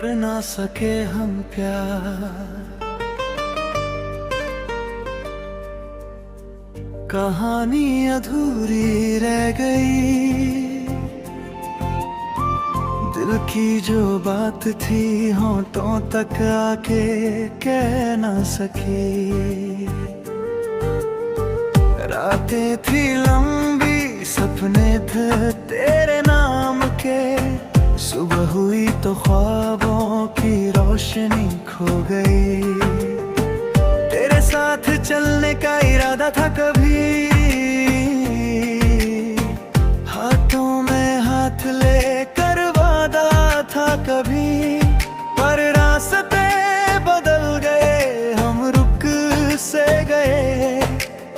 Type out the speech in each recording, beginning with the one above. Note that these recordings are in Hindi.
कर ना सके हम प्यार। कहानी अधूरी रह गई, दिल की जो बात थी होंठों तक आके कह ना सकी। रातें थी लंबी, सपने थे तेरे नाम के, सुबह हुई तो ख्वाबों की रोशनी खो गई। तेरे साथ चलने का इरादा था कभी, हाथों में हाथ लेकर वादा था कभी, पर रास्ते बदल गए, हम रुक से गए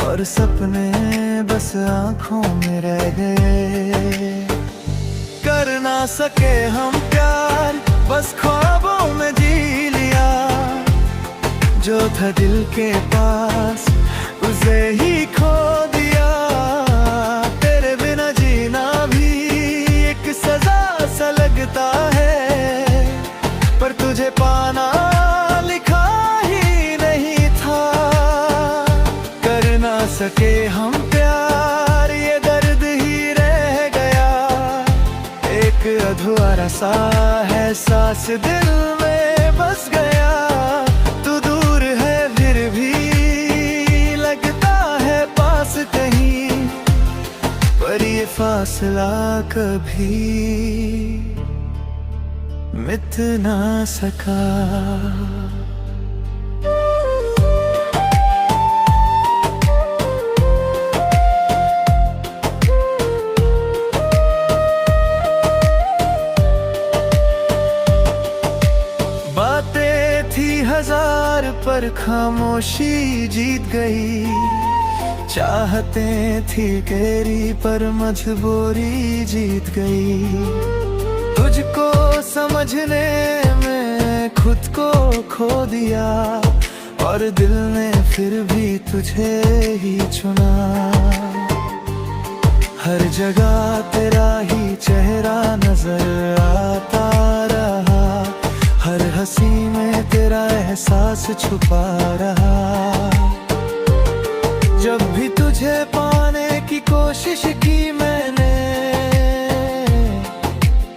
और सपने बस आँखों में रह गए। कर ना सके हम प्यार, बस ख्वाबों में जी लिया, जो था दिल के पास उसे ही खो दिया। तेरे बिना जीना भी एक सजा सा लगता है, पर तुझे पाना लिखा ही नहीं था। कर ना सके हम प्यार, ये दर्द ही रह गया, एक अधूरा सा है सांस दिल में बस गया। तू दूर है फिर भी लगता है पास कहीं, पर ये फासला कभी मिट ना सका। हजार पर खामोशी जीत गई, चाहतें थी तेरी पर मजबूरी जीत गई। तुझको समझने में खुद को खो दिया, और दिल ने फिर भी तुझे ही चुना। हर जगह तेरा ही चेहरा नजर आता रहा, हर हंसी में तेरा एहसास छुपा रहा। जब भी तुझे पाने की कोशिश की मैंने,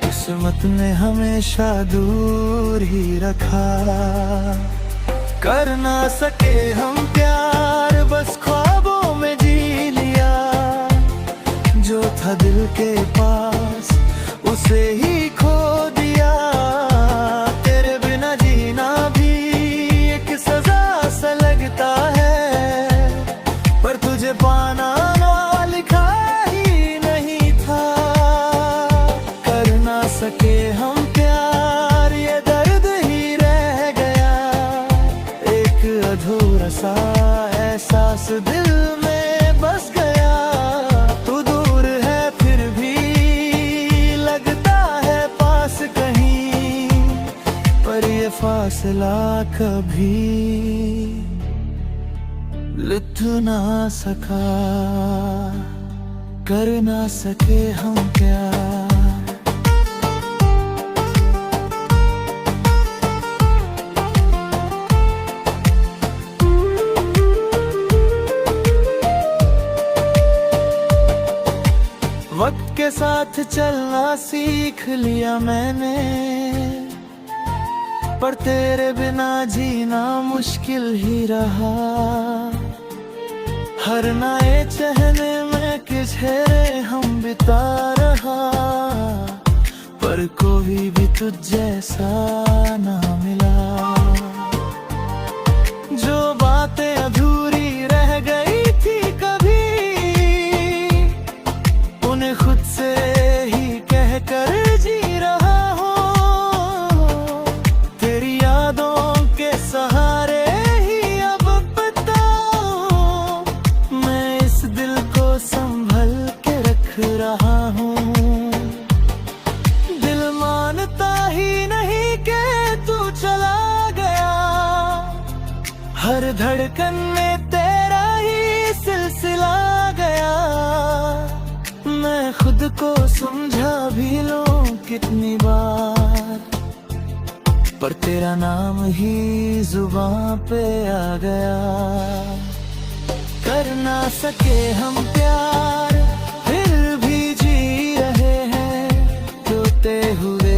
किस्मत ने हमेशा दूर ही रखा। कर ना सके हम प्यार, बस ख्वाबों में जी लिया, जो था दिल के पास उसे ही खो दिया। पाना ना लिखा ही नहीं था। कर ना सके हम प्यार, ये दर्द ही रह गया, एक अधूरा सा एहसास दिल में बस गया। तू दूर है फिर भी लगता है पास कहीं, पर ये फासला कभी लिथ ना सका। कर ना सके हम प्यार। वक्त के साथ चलना सीख लिया मैंने, पर तेरे बिना जीना मुश्किल ही रहा। हर नए चेहरे में किस चेहरे हम बिता रहा, पर कोई भी तुझ जैसा ना मिला। जो बातें अधूरी रह गई थी कभी, उन्हें खुद से ही कहकर जी रहा हूँ। तेरी यादों के सहारे रहा हूँ। दिल मानता ही नहीं कि तू चला गया, हर धड़कन में तेरा ही सिलसिला गया। मैं खुद को समझा भी लूं कितनी बार, पर तेरा नाम ही जुबां पे आ गया। कर ना सके हम प्यार फिर भी जी रहे हैं, रोते हुए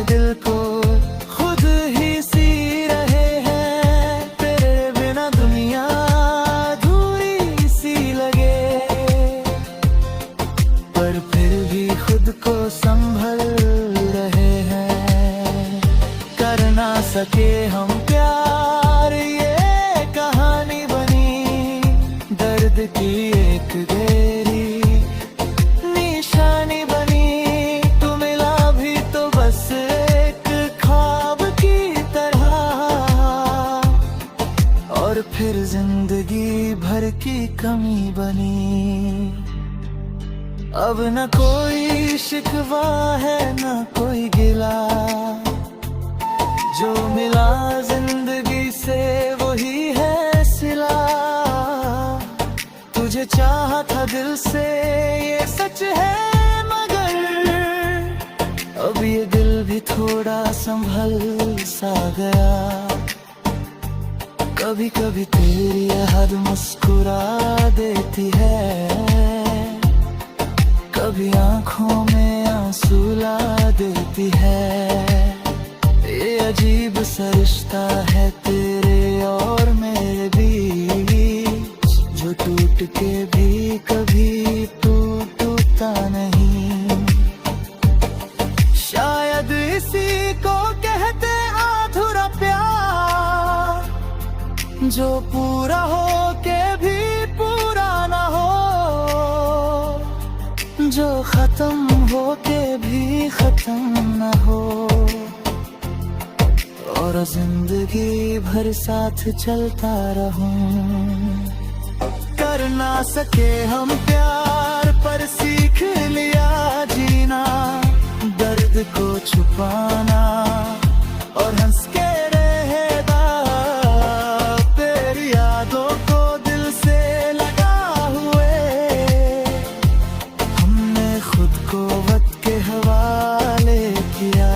दिल को खुद ही सी रहे हैं। तेरे बिना दुनिया अधूरी सी लगे, पर फिर भी खुद को संभल रहे हैं। कर ना सके हम प्यार ये कहानी बनी, दर्द की एक गहरी निशानी बनी। तू मिला भी तो बस एक ख्वाब की तरह, और फिर जिंदगी भर की कमी बनी। अब न कोई शिकवा है न कोई गिला, जो मिला जिंदगी से वही है सिला। तुझे चाहा था दिल से ये सच है, मगर अब ये दिल भी थोड़ा संभल सा गया। कभी कभी तेरी याद मुस्कुरा देती है, कभी आंखों में आंसू ला देती है। ये अजीब सा रिश्ता है तेरे और मेरे बीच, जो टूट के भी कभी टूटता नहीं। शायद इसी को कहते अधूरा प्यार, जो पूरा हो के भी पूरा ना हो, जो खत्म हो के भी खत्म न हो, और जिंदगी भर साथ चलता रहूं। कर ना सके हम प्यार पर सीख लिया जीना, दर्द को छुपाना और हंस के रहना। तेरी यादों को दिल से लगा हुए, हमने खुद को वक्त के हवाले किया।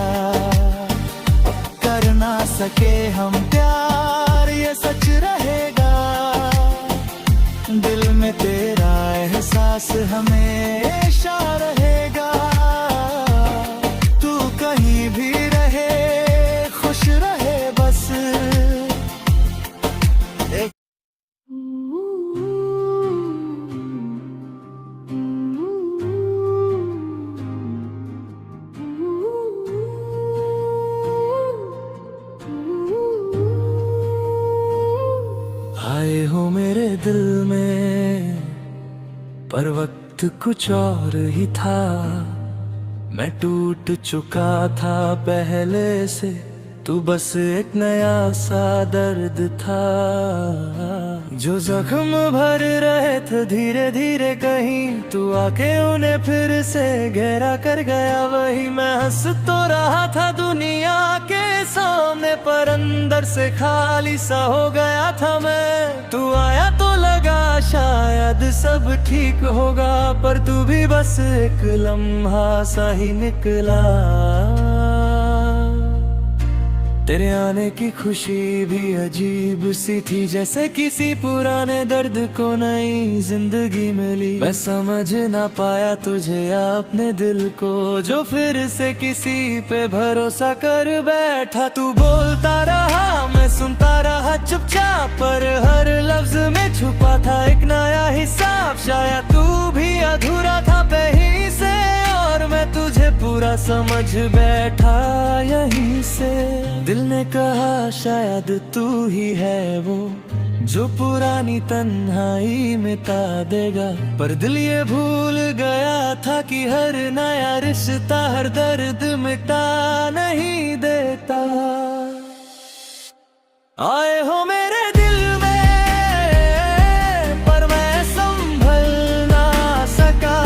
कर ना सके हम प्यार ये सच रहेगा, दिल में तेरा एहसास हमेशा रहेगा। तू कहीं भी रहे खुश रहे बस। आए हो मेरे दिल में, पर वक्त कुछ और ही था। मैं टूट चुका था पहले से, तू बस एक नया सा दर्द था। जो जख्म भर रहे थे धीरे धीरे कहीं, तू आके उन्हें फिर से गहरा कर गया। वही मैं हंस तो रहा था दुनिया के सामने, पर अंदर से खाली सा हो गया था मैं। तू आया तो लगा शायद सब ठीक होगा, पर तू भी बस एक लम्हा सा ही निकला। तेरे आने की खुशी भी अजीब सी थी, जैसे किसी पुराने दर्द को नई जिंदगी मिली। मैं समझ ना पाया तुझे या अपने दिल को, जो फिर से किसी पे भरोसा कर बैठा। तू बोलता रहा मैं सुनता रहा चुपचाप, पर हर लफ्ज में छुपा था एक नया हिसाब। शायद तू भी अधूरा था कहीं से, और मैं तुझे पूरा समझ बैठा यहीं से। दिल ने कहा शायद तू ही है वो, जो पुरानी तन्हाई मिटा देगा। पर दिल ये भूल गया था कि हर नया रिश्ता हर दर्द मिटा नहीं देता। आए हो मेरे दिल में, पर मैं संभल ना सका।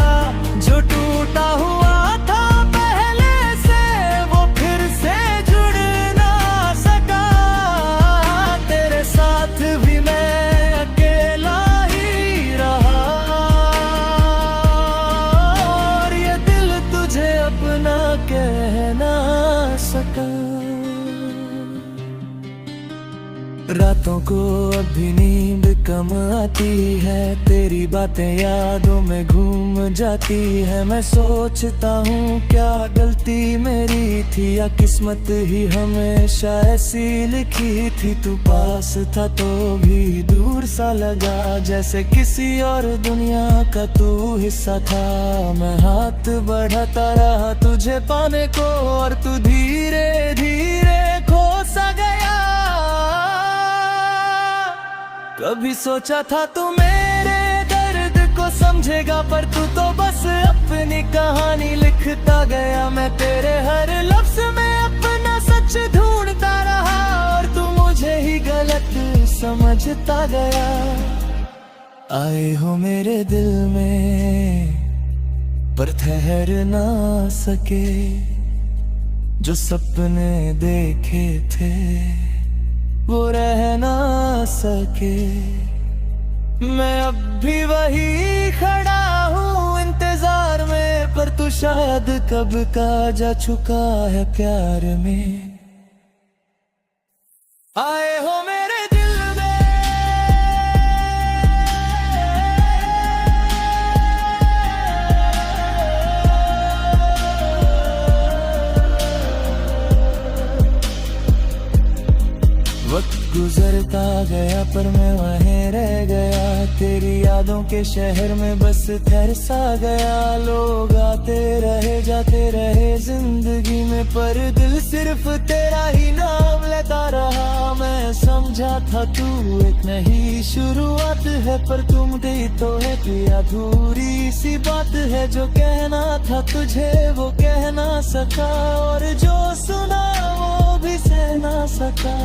जो टूटा हुआ था पहले से, वो फिर से जुड़ ना सका। तेरे साथ भी मैं अकेला ही रहा, और ये दिल तुझे अपना कह ना सका। रातों को अभी नींद कम आती है, तेरी बातें यादों में घूम जाती है। मैं सोचता हूँ क्या गलती मेरी थी, या किस्मत ही हमेशा ऐसी लिखी थी। तू पास था तो भी दूर सा लगा, जैसे किसी और दुनिया का तू हिस्सा था। मैं हाथ बढ़ाता रहा तुझे पाने को, और तू धीरे धीरे खो सा गया। कभी सोचा था तू मेरे दर्द को समझेगा, पर तू तो बस अपनी कहानी लिखता गया। मैं तेरे हर लफ्ज में अपना सच ढूंढता रहा, और तू मुझे ही गलत समझता गया। आए हो मेरे दिल में पर ठहर ना सके, जो सपने देखे थे वो रह ना सके। मैं अब भी वही खड़ा हूँ इंतजार में, पर तू शायद कब का जा चुका है प्यार में। आए हो मेरे दिल में वक्त गुजरता गया पर मैं वहीं रह गया, तेरी यादों के शहर में बस ठहर सा गया। लोग आते रहे जाते रहे जिंदगी में, पर दिल सिर्फ तेरा ही नाम लेता रहा। मैं समझा था तू एक नई शुरुआत है, पर तुम गई तो एक अधूरी सी बात है। जो कहना था तुझे वो कह ना सका, और जो सुना वो भी सह ना सका।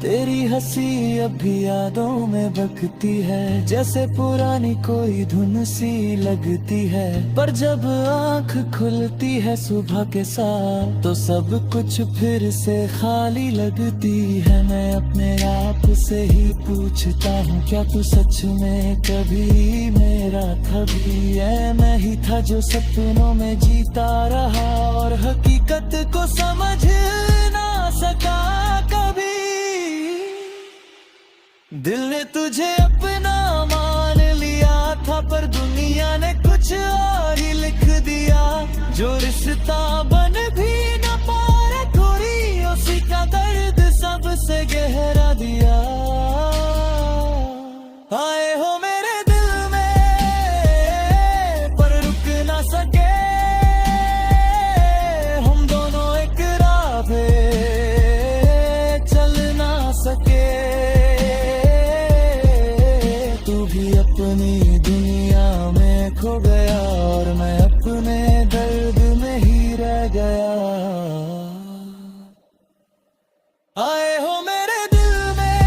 तेरी हंसी अभी यादों में बकती है, जैसे पुरानी कोई धुन सी लगती है। पर जब आंख खुलती है सुबह के साथ, तो सब कुछ फिर से खाली लगती है। मैं अपने आप से ही पूछता हूँ, क्या तू सच में कभी मेरा था भी? ये मैं ही था जो सपनों में जीता रहा, और हकीकत को समझ ना सका कभी। दिल ने तुझे अपना मान लिया था, पर दुनिया ने कुछ और ही लिख दिया। जो रिश्ता बन भी न पाया कोई, उसी का दर्द सबसे गहरा दिया। आए हो मेरे दिल में पर रुक ना सके, हम दोनों एक राह पे चल ना सके। अपनी दुनिया में खो गया, और मैं अपने दर्द में ही रह गया। आए हो मेरे दिल में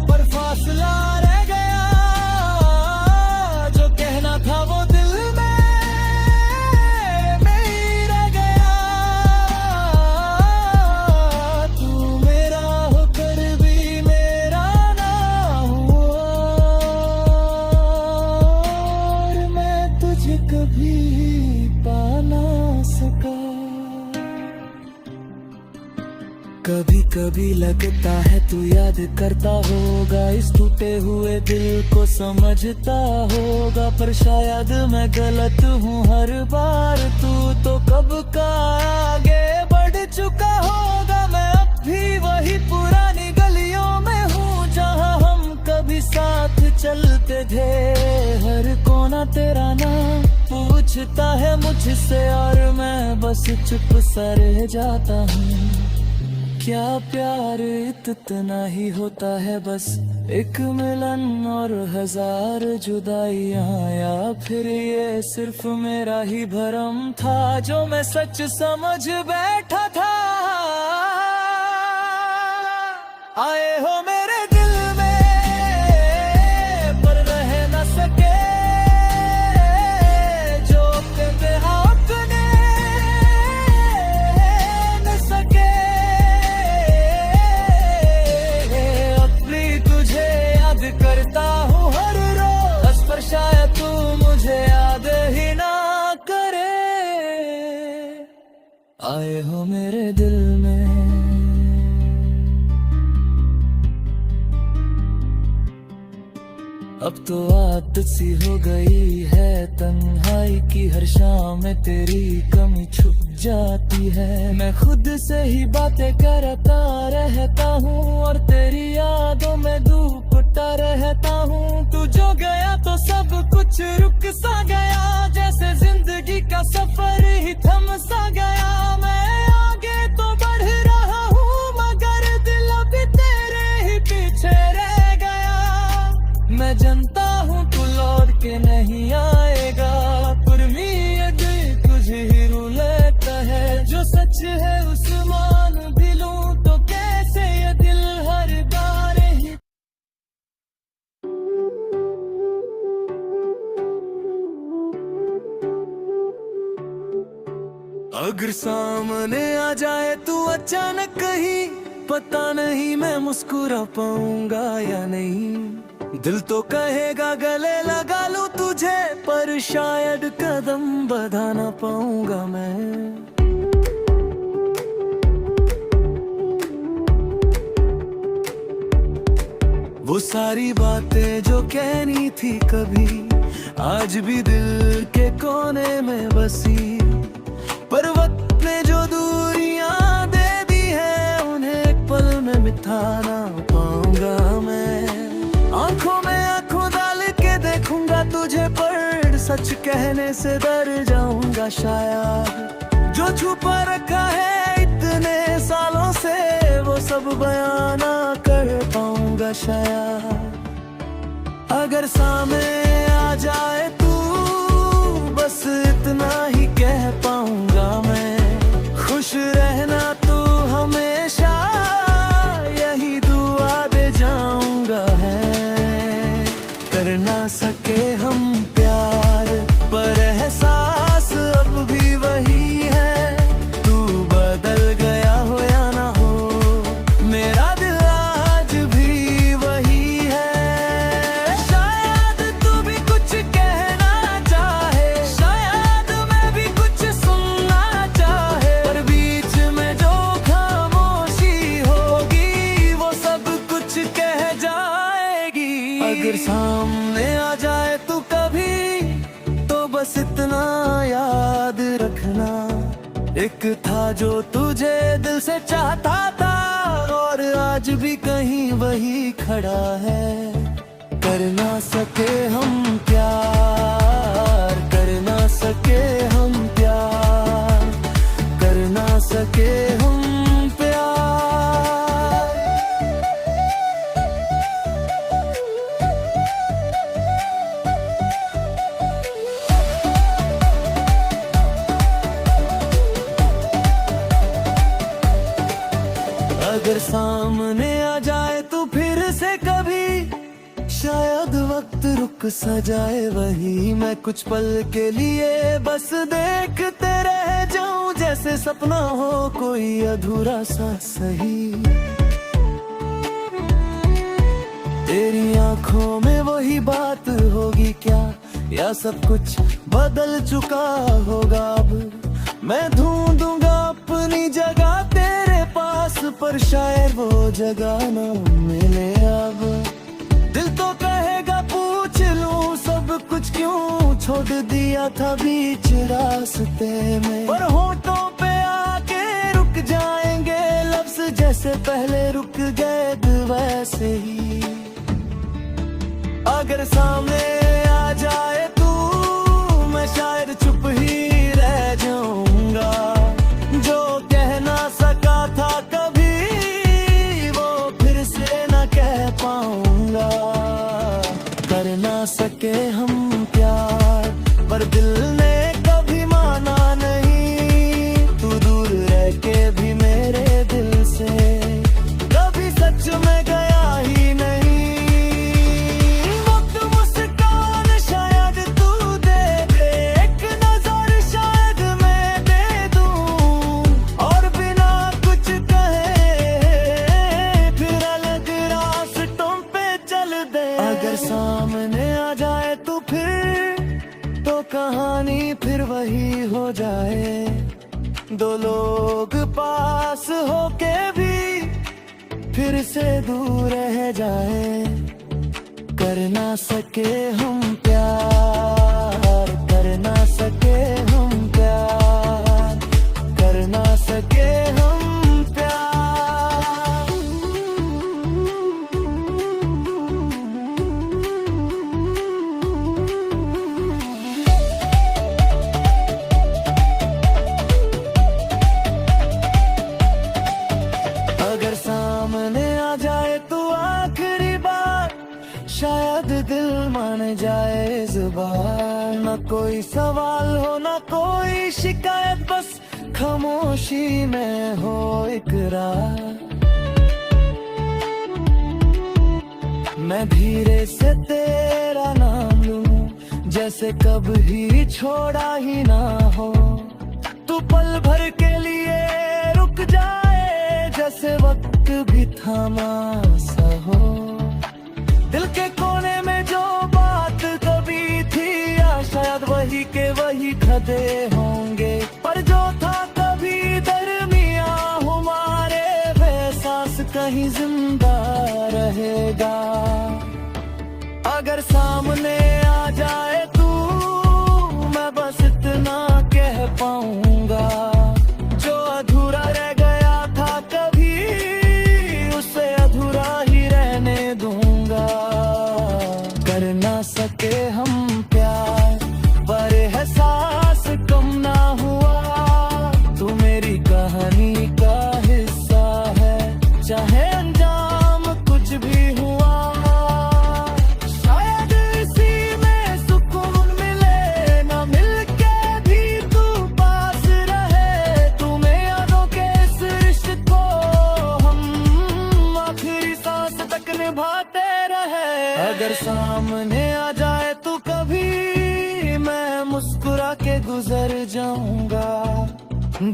पर फासला रह गया, जो कहना था वो दिल में ही रह गया। तू मेरा होकर भी मेरा ना हुआ, कभी पा ना सका। कभी कभी लगता है तू याद करता होगा, इस टूटे हुए दिल को समझता होगा। पर शायद मैं गलत हूँ हर बार, तू तो कब का आगे बढ़ चुका होगा। मैं अब भी वही पुरानी गलियों में हूँ, जहाँ हम कभी साथ चलते थे। हर कोना तेरा नाम पूछता है मुझसे, और मैं बस चुप सा रह जाता हूँ। क्या प्यार इतना ही होता है, बस एक मिलन और हजार जुदाइयाँ? या फिर ये सिर्फ मेरा ही भरम था, जो मैं सच समझ बैठा था? आए हो मेरे दिल में पर रह न सके, जो कहते अपने न सके। अपनी तुझे याद करता हूँ हर रोज, पर शायद तू मुझे याद ही ना करे। आए हो मेरे दिल में अब तो आदत सी हो गई है तन्हाई की, हर शाम में तेरी कमी छुप जाती है। मैं खुद से ही बातें करता रहता हूँ और तेरी यादों में डूबता रहता हूँ। तू जो गया तो सब कुछ रुक सा गया, जैसे जिंदगी का सफर ही थम सा गया। मैं आगे तो बढ़ रहा हूँ मगर दिल अभी तेरे ही पीछे रह गया। मैं जानता हूँ तू लौट के नहीं आएगा, पर ये दिल तुझे ही रू लेता है। जो सच है उस मान भी लूं तो कैसे ये दिल हर बार ही। अगर सामने आ जाए तू अचानक कहीं, पता नहीं मैं मुस्कुरा पाऊंगा या नहीं। दिल तो कहेगा गले लगा लूं तुझे, पर शायद कदम बढ़ा ना पाऊंगा मैं। वो सारी बातें जो कहनी थी कभी, आज भी दिल के कोने में बसी। पर वक्त ने जो दूरियां दे दी है, उन्हें एक पल में मिटा ना पाऊंगा मैं। आंखों में आंखों डाल के देखूंगा तुझे, पर सच कहने से डर जाऊंगा शायद। जो छुपा रखा है इतने सालों से, वो सब बयान ना कर पाऊंगा शायद। अगर सामने आ जाए तू, बस इतना ही कह पाऊंगा मैं। खुश रहना तू हमेशा, यही दुआ दे जाऊंगा है। कर ना सके हम प्यार, पर एहसास अब भी वही है। तू बदल गया हो या ना हो, मेरा दिल आज भी वही है। शायद तू भी कुछ कहना चाहे, शायद मैं भी कुछ सुनना चाहे, पर बीच में जो खामोशी होगी वो सब कुछ कह जाएगी। अगर सामने आ जाए तू कभी, तो बस इतना याद रखना, एक था जो तुझे दिल से चाहता था, और आज भी कहीं वही खड़ा है। कर ना सके हम प्यार, कर ना सके हम प्यार, कर ना सके हम प्यार। अगर सामने आ जाए तो फिर से कभी, शायद वक्त रुक सा जाए वही। मैं कुछ पल के लिए बस देखते रह जाऊं, जैसे सपना हो कोई अधूरा सा सही। तेरी आंखों में वही बात होगी क्या, या सब कुछ बदल चुका होगा अब। मैं ढूंढूंगा अपनी जगह तेरे पास, पर शायद वो जगह ना मिले अब। दिल तो कहेगा पूछ लूं सब कुछ क्यों छोड़ दिया था बीच रास्ते में, पर होठों पे आके रुक जाएंगे लफ्ज, जैसे पहले रुक गए थे वैसे ही। अगर सामने आ जाए तू, मैं शायद चुप ही रह जाऊंगा। जो कह ना सका था कभी, वो फिर से न कह पाऊंगा। कर ना सके हम प्यार, पर दिल ने कभी माना नहीं। तू दूर रह के भी मेरे दिल से कभी सच में गया ही नहीं। वक्त मुस्कान शायद तू दे दे, एक नजर शायद मैं दे दूं, और बिना कुछ कहे फिर अलग रास्तों पे चल दे। अगर सामने आ जाए तो फिर तो कहानी फिर वही हो जाए। दो लोग पास होके भी फिर से दूर रह जाए। करना सके हम प्यार, कर ना सके हम प्यार, कर ना सके हम प्यार। अगर सामने आ जाए तो आखिरी बार, शायद दिल मान जाए इस बार। न कोई सवाल हो न कोई शिकायत, बस खामोशी में हो इकरार। मैं धीरे से तेरा नाम लूं, जैसे कभी छोड़ा ही ना हो। तू पल भर के लिए रुक जाए, जैसे वक्त भी थामा सा हो। दिल के कोने में जो बात कभी थी, या शायद वही के वही खदे होंगे, पर जो था कभी दरमिया हमारे, वे सांस कहीं जिंदा रहेगा। अगर सामने आ जाए तू, मैं बस इतना कह पाऊंगा, जो अधूरा रह गया था कभी, उसे अधूरा ही रहने दूंगा। कर ना सके हम प्यार, पर एहसास कम ना हुआ। तू मेरी कहानी का हिस्सा है, चाहे अंजाम कुछ भी हुआ। शायद इसी में सुकून मिले, ना मिलके भी तू पास रहे। तुम्हें यादों के इस रिश्ते को हम आखिरी सांस तक निभाते रहे। अगर सामने आ जाए तो कभी, मैं मुस्कुरा के गुजर जाऊंगा।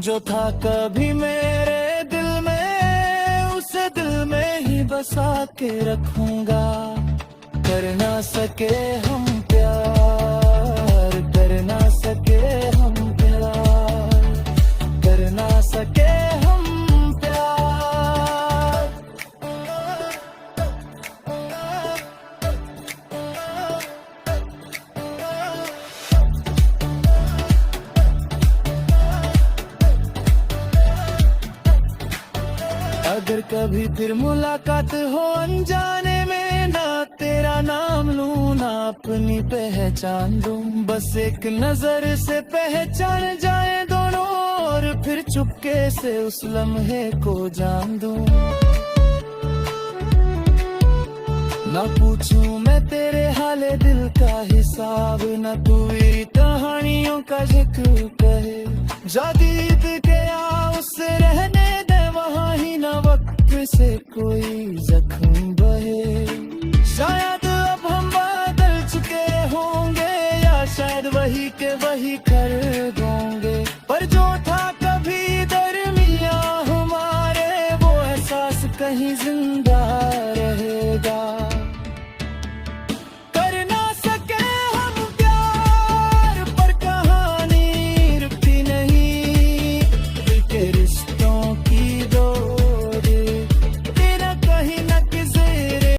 जो था कभी मेरे दिल में, उसे दिल में ही बसा के रखूंगा। कर ना सके हम प्यार, कर ना सके हम प्यार, कर ना सके हम प्यार। अगर कभी फिर मुलाकात हो अनजाने में, ना तेरा नाम लूं ना अपनी पहचान दूं, बस एक नजर से पहचान जाए दोनों, और फिर चुपके से उस लम्हे को जान दूं। ना पूछूं मैं तेरे हाले दिल का हिसाब, ना तू मेरी कहानियों का जिक्र कहे। जा दीद गया उससे रहने दे वहाँ ही, ना वक्त से कोई जख्म बहे। शायद अब हम बदल चुके होंगे, या शायद वही के वही कर